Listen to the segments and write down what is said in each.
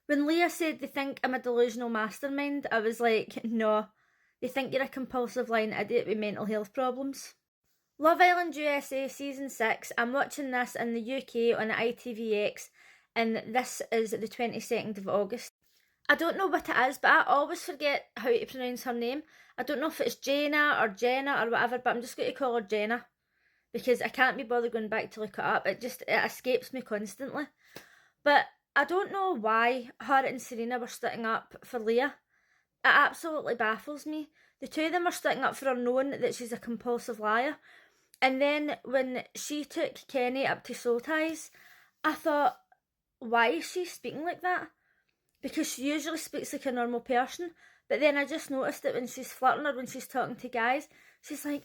When Leah said they think I'm a delusional mastermind, I was like, no, they think you're a compulsive lying idiot with mental health problems. Love Island USA Season 6, I'm watching this in the UK on ITVX, and this is the 22nd of August. I don't know what it is, but I always forget how to pronounce her name. I don't know if it's Jaina or Jenna or whatever, but I'm just going to call her Jenna, because I can't be bothered going back to look it up. It escapes me constantly. But I don't know why her and Serena were sitting up for Leah. It absolutely baffles me. The two of them are sitting up for her knowing that she's a compulsive liar. And then when she took Kenny up to Soul Ties, I thought, why is she speaking like that? Because she usually speaks like a normal person. But then I just noticed that when she's flirting or when she's talking to guys, she's like,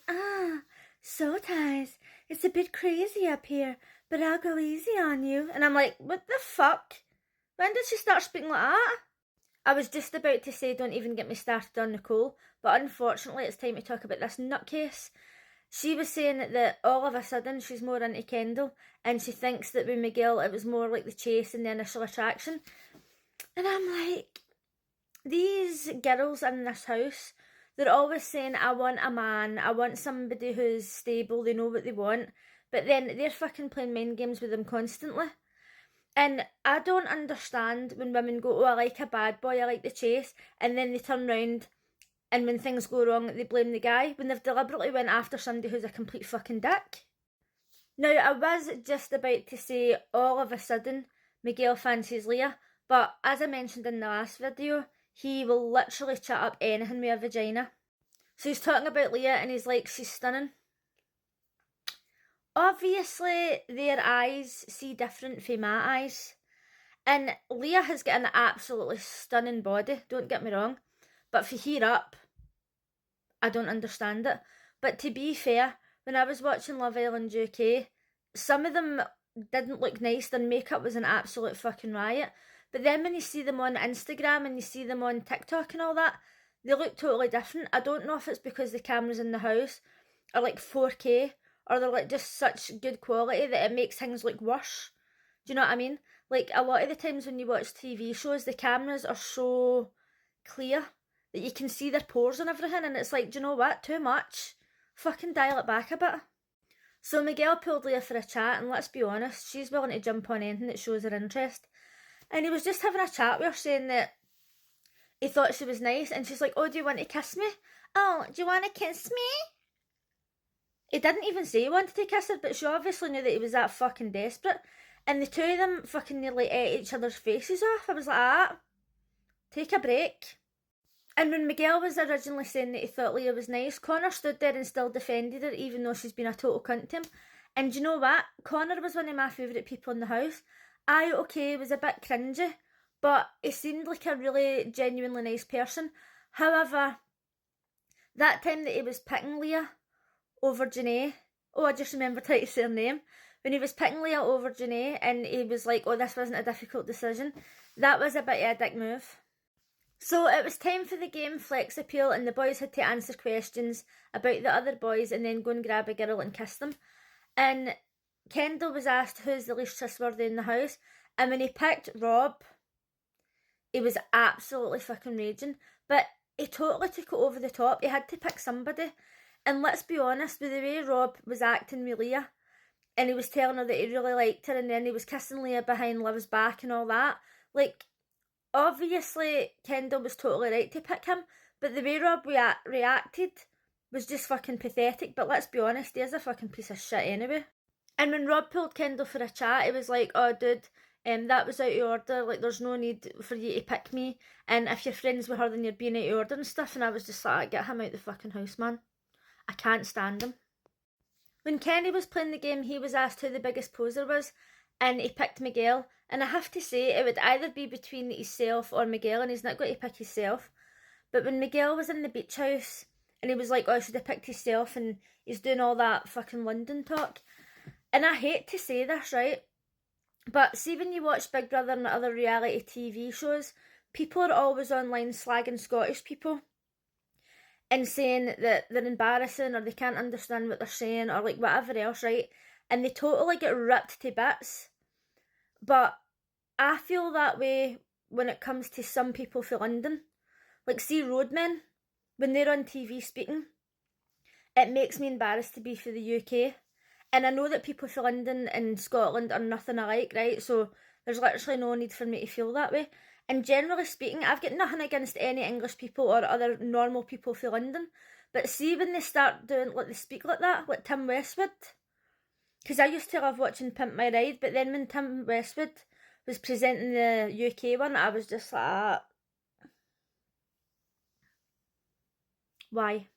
Soul Ties, it's a bit crazy up here, but I'll go easy on you. And I'm like, what the fuck? When did she start speaking like that? I was just about to say don't even get me started on Nicole, but unfortunately it's time to talk about this nutcase. She was saying that all of a sudden she's more into Kendall, and she thinks that with Miguel it was more like the chase and the initial attraction. And I'm like, these girls in this house, they're always saying, I want a man, I want somebody who's stable, they know what they want, but then they're fucking playing mind games with them constantly. And I don't understand when women go, oh, I like a bad boy, I like the chase, and then they turn round and when things go wrong, they blame the guy, when they've deliberately went after somebody who's a complete fucking dick. Now, I was just about to say, all of a sudden, Miguel fancies Leah, but as I mentioned in the last video, he will literally chat up anything with a vagina. So he's talking about Leah and he's like, she's stunning. Obviously, their eyes see different from my eyes. And Leah has got an absolutely stunning body, don't get me wrong. But for here up, I don't understand it. But to be fair, when I was watching Love Island UK, some of them didn't look nice. Their makeup was an absolute fucking riot. But then when you see them on Instagram and you see them on TikTok and all that, they look totally different. I don't know if it's because the cameras in the house are like 4K, or they're like just such good quality that it makes things look worse. Do you know what I mean? Like a lot of the times when you watch TV shows, the cameras are so clear that you can see their pores and everything, and it's like, do you know what? Too much. Fucking dial it back a bit. So Miguel pulled Leah for a chat, and let's be honest, she's willing to jump on anything that shows her interest. And he was just having a chat with her, saying that he thought she was nice, and she's like, oh, do you want to kiss me? Oh, do you want to kiss me? He didn't even say he wanted to kiss her, but she obviously knew that he was that fucking desperate. And the two of them fucking nearly ate each other's faces off. I was like, take a break. And when Miguel was originally saying that he thought Leah was nice, Connor stood there and still defended her, even though she's been a total cunt to him. And do you know what? Connor was one of my favourite people in the house. Okay, was a bit cringy, but he seemed like a really genuinely nice person. However, that time that he was picking Leah over Janae, I just remembered how to say her name, when he was picking Leah over Janae and he was like, oh, this wasn't a difficult decision, that was a bit of a dick move. So it was time for the game Flex Appeal, and the boys had to answer questions about the other boys and then go and grab a girl and kiss them. And Kendall was asked who's the least trustworthy in the house, and when he picked Rob, he was absolutely fucking raging, but he totally took it over the top. He had to pick somebody, and let's be honest, with the way Rob was acting with Leah, and he was telling her that he really liked her, and then he was kissing Leah behind Liv's back and all that, like, obviously Kendall was totally right to pick him, but the way Rob reacted was just fucking pathetic. But let's be honest, he is a fucking piece of shit anyway. And when Rob pulled Kendall for a chat, he was like, oh dude, that was out of order, like there's no need for you to pick me, and if you're friends with her then you're being out of order and stuff. And I was just like, get him out the fucking house, man. I can't stand him. When Kenny was playing the game, he was asked who the biggest poser was, and he picked Miguel. And I have to say, it would either be between himself or Miguel, and he's not going to pick himself. But when Miguel was in the beach house, and he was like, oh, I should have picked himself, and he's doing all that fucking London talk. And I hate to say this, right? But see, when you watch Big Brother and other reality TV shows, people are always online slagging Scottish people and saying that they're embarrassing, or they can't understand what they're saying, or like whatever else, right? And they totally get ripped to bits. But I feel that way when it comes to some people for London. Like, see roadmen, when they're on TV speaking, it makes me embarrassed to be for the UK. And I know that people for London and Scotland are nothing alike, right? So there's literally no need for me to feel that way. And generally speaking, I've got nothing against any English people or other normal people for London. But see when they start doing, like, they speak like that, like Tim Westwood. Because I used to love watching Pimp My Ride, but then when Tim Westwood was presenting the UK one, I was just like, why?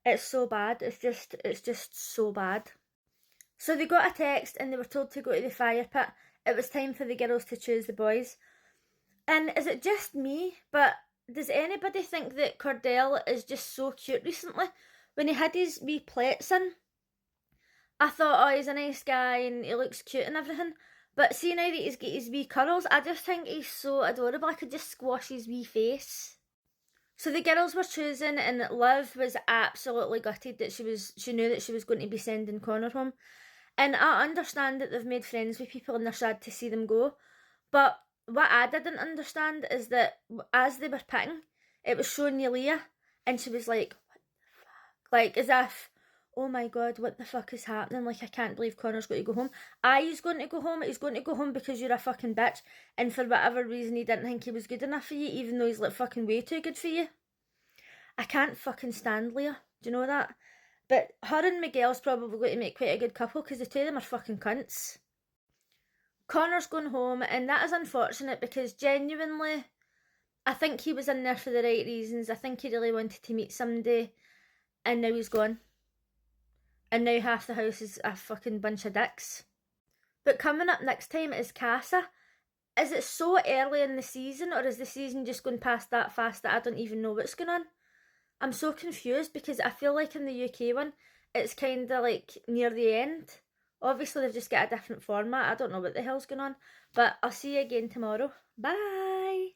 It's so bad. It's just so bad. So they got a text and they were told to go to the fire pit. It was time for the girls to choose the boys. And is it just me? But does anybody think that Cordell is just so cute recently? When he had his wee plaits in, I thought, oh, he's a nice guy and he looks cute and everything. But see now that he's got his wee curls, I just think he's so adorable. I could just squash his wee face. So the girls were choosing, and Liv was absolutely gutted that she knew that she was going to be sending Connor home. And I understand that they've made friends with people and they're sad to see them go. But what I didn't understand is that as they were picking, it was showing you Leah, and she was like, what the fuck? Like, as if, oh my god, what the fuck is happening? Like, I can't believe Connor's going to go home. He's going to go home. He's going to go home because you're a fucking bitch. And for whatever reason, he didn't think he was good enough for you, even though he's like fucking way too good for you. I can't fucking stand Leah. Do you know that? But her and Miguel's probably going to make quite a good couple because the two of them are fucking cunts. Connor's going home, and that is unfortunate because genuinely, I think he was in there for the right reasons. I think he really wanted to meet somebody, and now he's gone. And now half the house is a fucking bunch of dicks. But coming up next time is Casa. Is it so early in the season, or is the season just going past that fast that I don't even know what's going on? I'm so confused because I feel like in the UK one, it's kind of like near the end. Obviously, they've just got a different format. I don't know what the hell's going on. But I'll see you again tomorrow. Bye!